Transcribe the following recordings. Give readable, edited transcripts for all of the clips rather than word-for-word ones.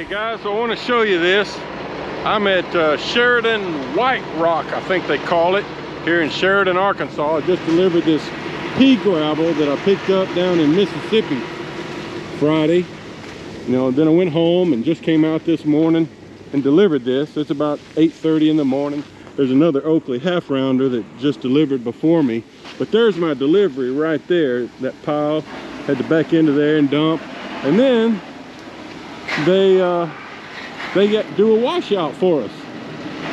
Hey guys, so I want to show you this. I'm at Sheridan White Rock, I think they call it, here in Sheridan, Arkansas. I just delivered this pea gravel that I picked up down in Mississippi Friday. Then I went home and just came out this morning and delivered this. It's about 8:30 in the morning. There's another Oakley half rounder that just delivered before me. But there's my delivery right there, that pile. Had to back into there and dump. And then they do a washout for us.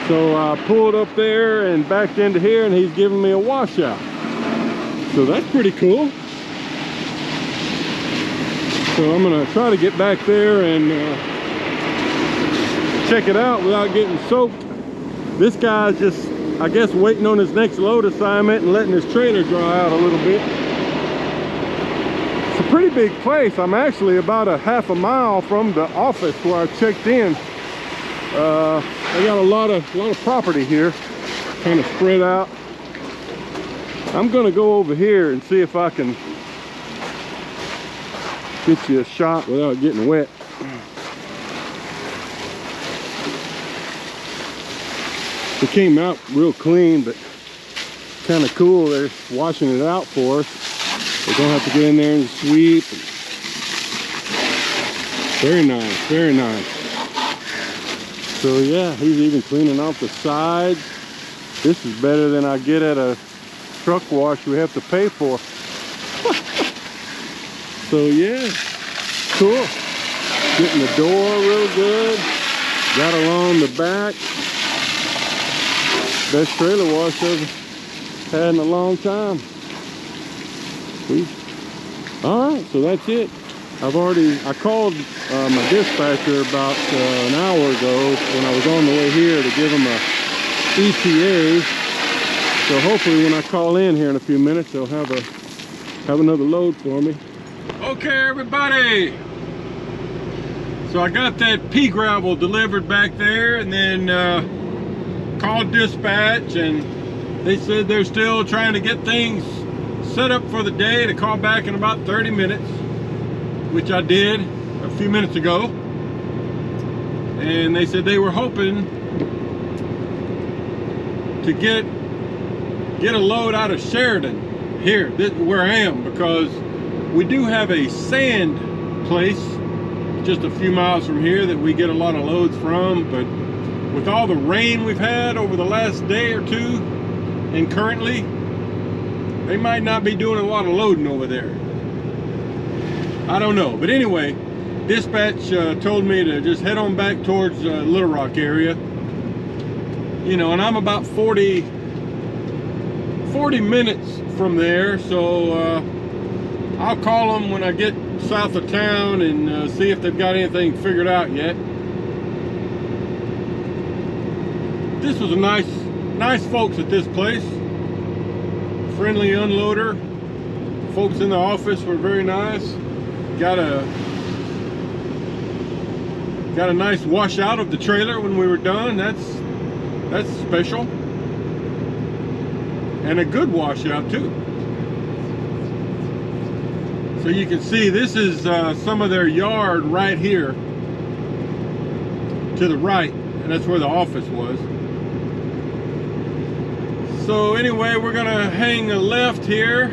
So I pulled up there and backed into here, and he's giving me a washout. So that's pretty cool. So I'm gonna try to get back there and check it out without getting soaked. This guy's just, I guess, waiting on his next load assignment and letting his trailer dry out a little bit. It's a pretty big place. I'm actually about a half a mile from the office where I checked in. They got a lot of property here, kind of spread out. I'm gonna go over here and see if I can get you a shot without getting wet. It came out real clean, but kind of cool. They're washing it out for us. We're gonna have to get in there and sweep. Very nice, very nice. So yeah, he's even cleaning off the sides. This is better than I get at a truck wash we have to pay for. So yeah, cool. Getting the door real good. Got along the back. Best trailer wash I've had in a long time. All right, so that's it. I called my dispatcher about an hour ago when I was on the way here to give him a ETA. So hopefully when I call in here in a few minutes, they'll have another load for me. Okay, everybody. So I got that pea gravel delivered back there, and then called dispatch, and they said they're still trying to get things set up for the day to call back in about 30 minutes, which I did a few minutes ago. And they said they were hoping to get a load out of Sheridan here, where I am, because we do have a sand place just a few miles from here that we get a lot of loads from, but with all the rain we've had over the last day or two, and currently, they might not be doing a lot of loading over there. I don't know, but anyway, dispatch told me to just head on back towards Little Rock area. And I'm about 40 minutes from there, so I'll call them when I get south of town and see if they've got anything figured out yet. This was a nice folks at this place. Friendly unloader. Folks in the office were very nice. Got a nice washout of the trailer when we were done. That's special. And a good washout too. So you can see this is some of their yard right here to the right, and that's where the office was. So anyway, we're gonna hang a left here,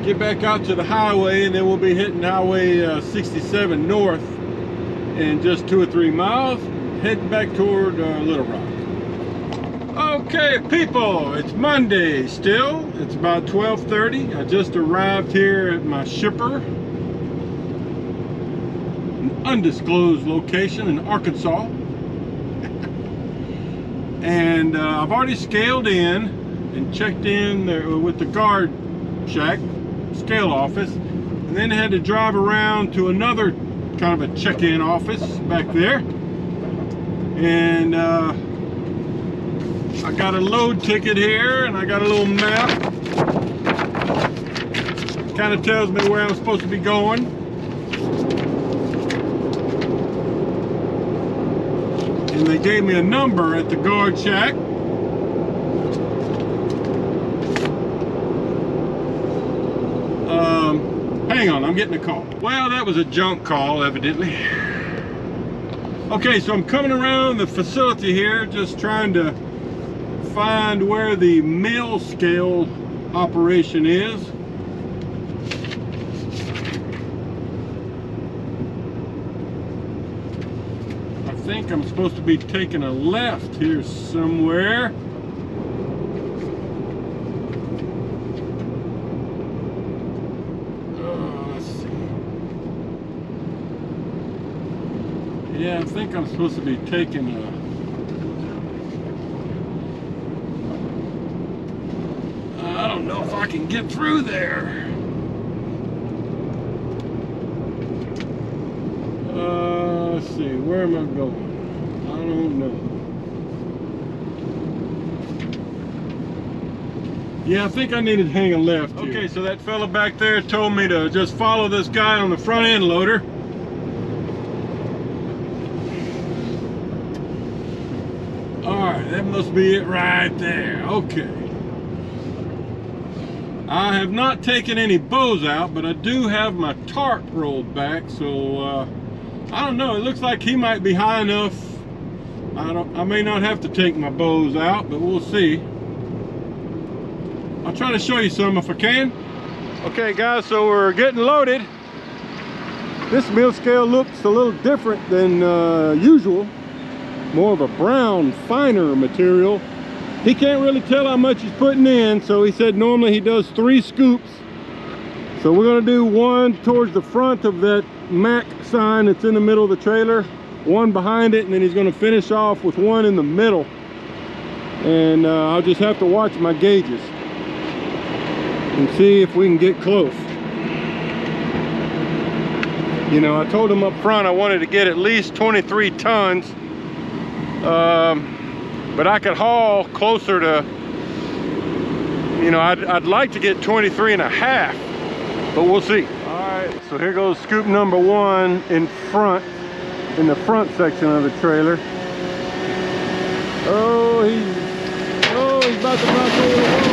get back out to the highway, and then we'll be hitting Highway 67 north in just 2 or 3 miles, heading back toward Little Rock. Okay, people, it's Monday still. It's about 12:30. I just arrived here at my shipper, an undisclosed location in Arkansas. And I've already scaled in and checked in there with the guard shack, scale office, and then had to drive around to another kind of a check-in office back there. And I got a load ticket here, and I got a little map. Kind of tells me where I'm supposed to be going. And they gave me a number at the guard shack. Hang on, I'm getting a call. Well, that was a junk call, evidently. Okay, so I'm coming around the facility here, just trying to find where the mill scale operation is. I think I'm supposed to be taking a left here somewhere. Let's see. Yeah, I think I'm supposed to be taking a... I don't know if I can get through there. Let's see, where am I going? I don't know. Yeah, I think I needed to hang a left here. Okay, so that fella back there told me to just follow this guy on the front end loader. Alright, that must be it right there. Okay. I have not taken any bows out, but I do have my tarp rolled back, so I don't know, it looks like he might be high enough. I may not have to take my bows out, but we'll see. I'll try to show you some if I can. Okay guys, so we're getting loaded. This mill scale looks a little different than usual. More of a brown, finer material. He can't really tell how much he's putting in, so he said normally he does 3 scoops. So we're gonna do one towards the front of that Mac sign that's in the middle of the trailer, one behind it, and then he's gonna finish off with one in the middle. And I'll just have to watch my gauges and see if we can get close. You know, I told him up front I wanted to get at least 23 tons. But I could haul closer to, you know, I'd like to get 23 and a half, but we'll see. All right, so here goes scoop number 1 in front, in the front section of the trailer. Oh, he's about to knock over the wall.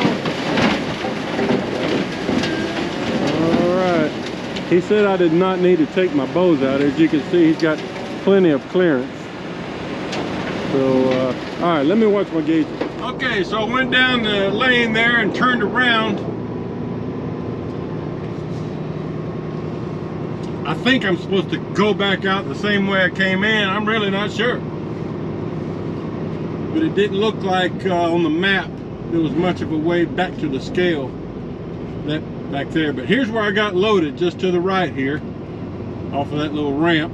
All right, he said I did not need to take my bows out. As you can see, he's got plenty of clearance. So, all right, let me watch my gauges. Okay, so I went down the lane there and turned around. I think I'm supposed to go back out the same way I came in. I'm really not sure. But it didn't look like on the map there was much of a way back to the scale that back there. But here's where I got loaded, just to the right here, off of that little ramp.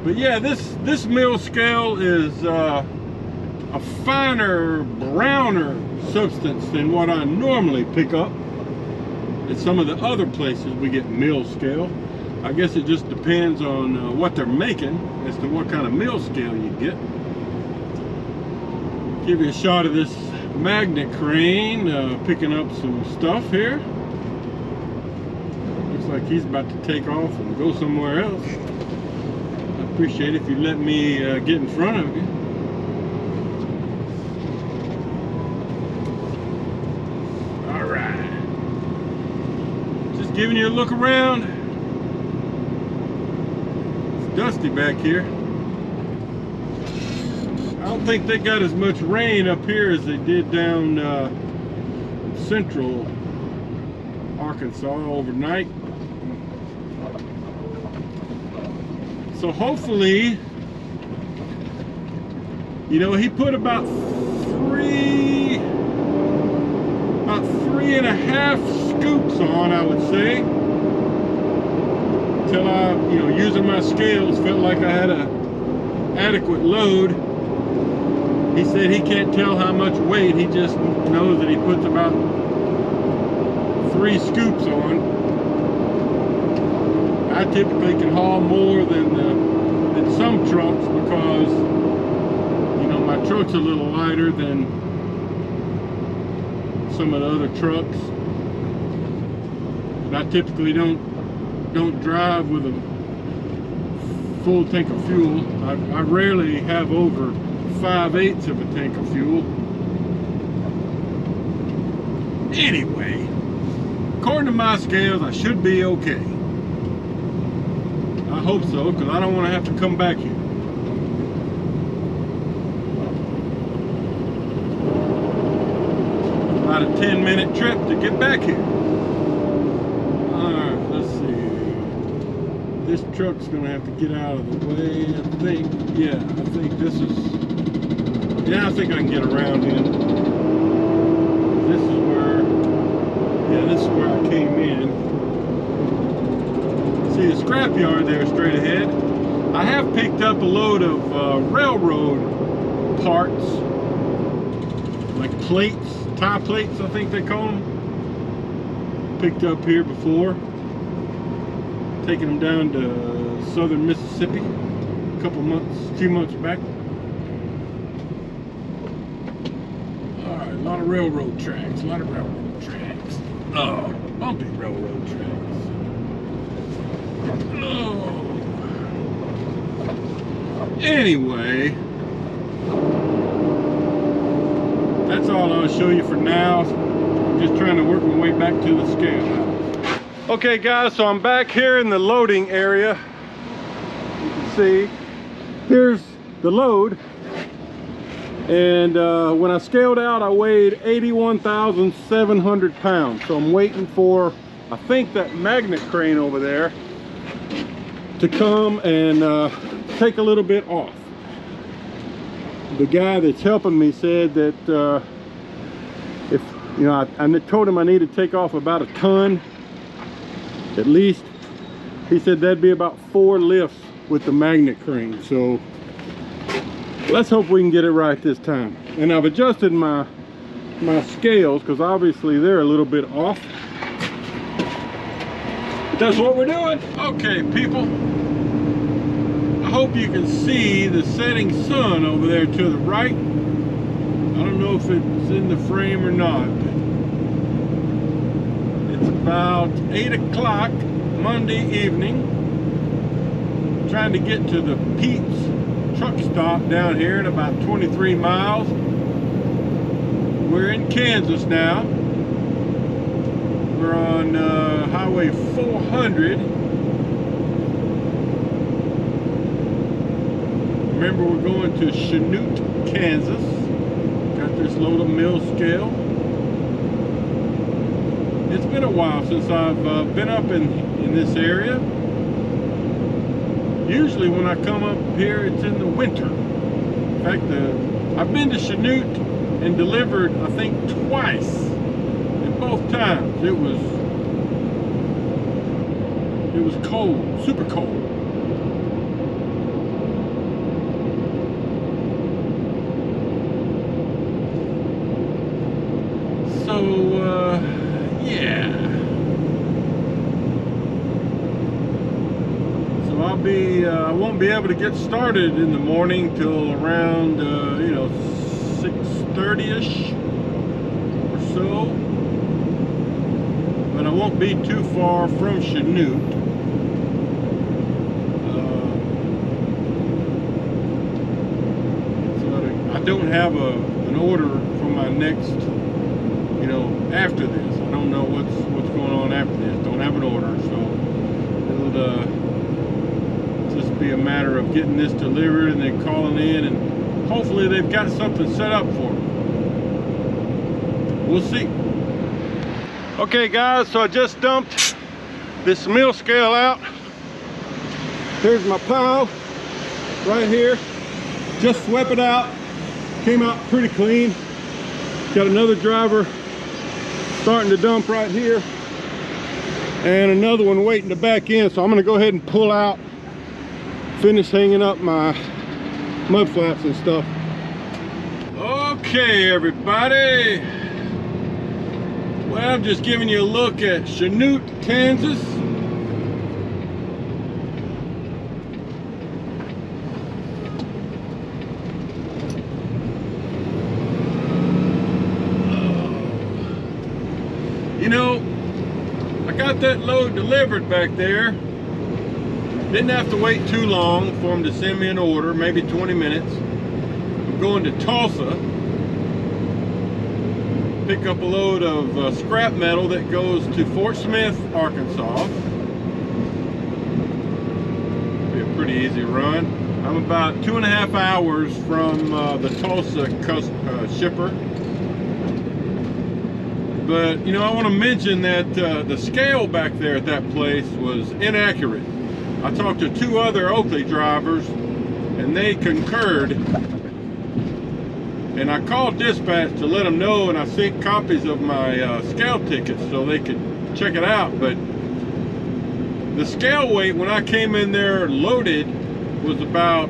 But yeah, this mill scale is a finer, browner substance than what I normally pick up at some of the other places we get mill scale. I guess it just depends on what they're making as to what kind of mill scale you get. Give you a shot of this magnet crane picking up some stuff here. Looks like he's about to take off and go somewhere else. Appreciate it if you let me get in front of you. All right, just giving you a look around. It's dusty back here. I don't think they got as much rain up here as they did down central Arkansas overnight. So hopefully, you know, he put about 3.5 scoops on, I would say, until I, you know, using my scales, felt like I had a adequate load. He said he can't tell how much weight, he just knows that he puts about 3 scoops on. I typically can haul more than some trucks because, you know, my truck's a little lighter than some of the other trucks. And I typically don't drive with a full tank of fuel. I rarely have over 5/8 of a tank of fuel. Anyway, according to my scales, I should be okay. hope so, because I don't want to have to come back here. About a 10-minute trip to get back here. Alright, let's see. This truck's gonna have to get out of the way, I think. Yeah, I think this is... Yeah, I think I can get around him. This is where... Yeah, this is where I came in. See the scrapyard there straight ahead. I have picked up a load of railroad parts, like plates, tie plates, I think they call them. Picked up here before, taking them down to southern Mississippi a few months back. All right, a lot of railroad tracks, Oh, bumpy railroad tracks. Oh. Anyway, that's all I'll show you for now. I'm just trying to work my way back to the scale house. Okay guys, so I'm back here in the loading area. You can see, here's the load. And when I scaled out, I weighed 81,700 pounds. So I'm waiting for, I think, that magnet crane over there to come and take a little bit off. The guy that's helping me said that if, you know, I told him I need to take off about a ton, at least. He said that'd be about 4 lifts with the magnet crane. So let's hope we can get it right this time. And I've adjusted my scales because obviously they're a little bit off. But that's what we're doing. Okay, people. I hope you can see the setting sun over there to the right. I don't know if it's in the frame or not. It's about 8 o'clock Monday evening. I'm trying to get to the Pete's truck stop down here in about 23 miles. We're in Kansas now. We're on Highway 400. Remember, we're going to Chanute, Kansas. Got this load of mill scale. It's been a while since I've been up in this area. Usually when I come up here, it's in the winter. In fact, I've been to Chanute and delivered, I think, twice. And both times it was cold, super cold. So, yeah. I won't be able to get started in the morning till around, 6:30ish or so. But I won't be too far from Chanute. So I don't have an order for my next, after this. I don't know what's going on after this. Don't have an order, so it'll just be a matter of getting this delivered and then calling in, and hopefully they've got something set up for me. We'll see. Okay guys, so I just dumped this mill scale out. Here's my pile right here. Just swept it out. Came out pretty clean. Got another driver starting to dump right here, and another one waiting to back in. So I'm gonna go ahead and pull out, finish hanging up my mud flaps and stuff. Okay, everybody. Well, I'm just giving you a look at Chanute, Kansas. I got that load delivered back there. Didn't have to wait too long for them to send me an order, maybe 20 minutes. I'm going to Tulsa, pick up a load of scrap metal that goes to Fort Smith, Arkansas. pretty easy run. I'm about 2.5 hours from the Tulsa shipper. But, you know, I want to mention that the scale back there at that place was inaccurate. I talked to 2 other Oakley drivers, and they concurred. And I called dispatch to let them know, and I sent copies of my scale tickets so they could check it out. But the scale weight when I came in there loaded was about,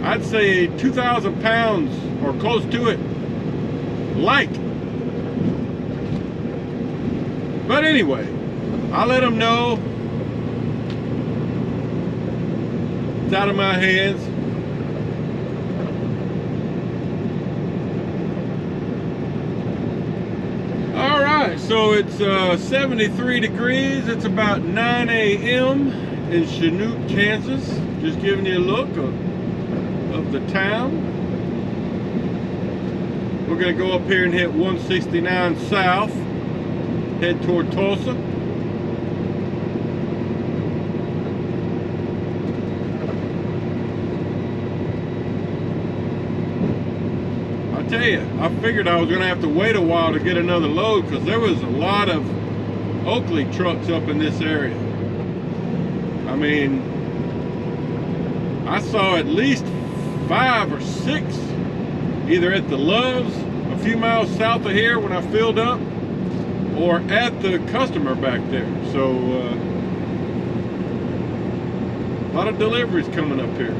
I'd say 2,000 pounds or close to it light. But anyway, I let them know it's out of my hands. All right, so it's 73 degrees. It's about 9 a.m. in Chanute, Kansas. Just giving you a look of the town. We're gonna go up here and hit 169 south, head toward Tulsa. I tell you, I figured I was gonna have to wait a while to get another load because there was a lot of Oakley trucks up in this area. I mean, I saw at least 5 or 6 either at the Loves a few miles south of here when I filled up, or at the customer back there. So a lot of deliveries coming up here.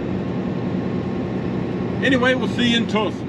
Anyway, we'll see you in Tulsa.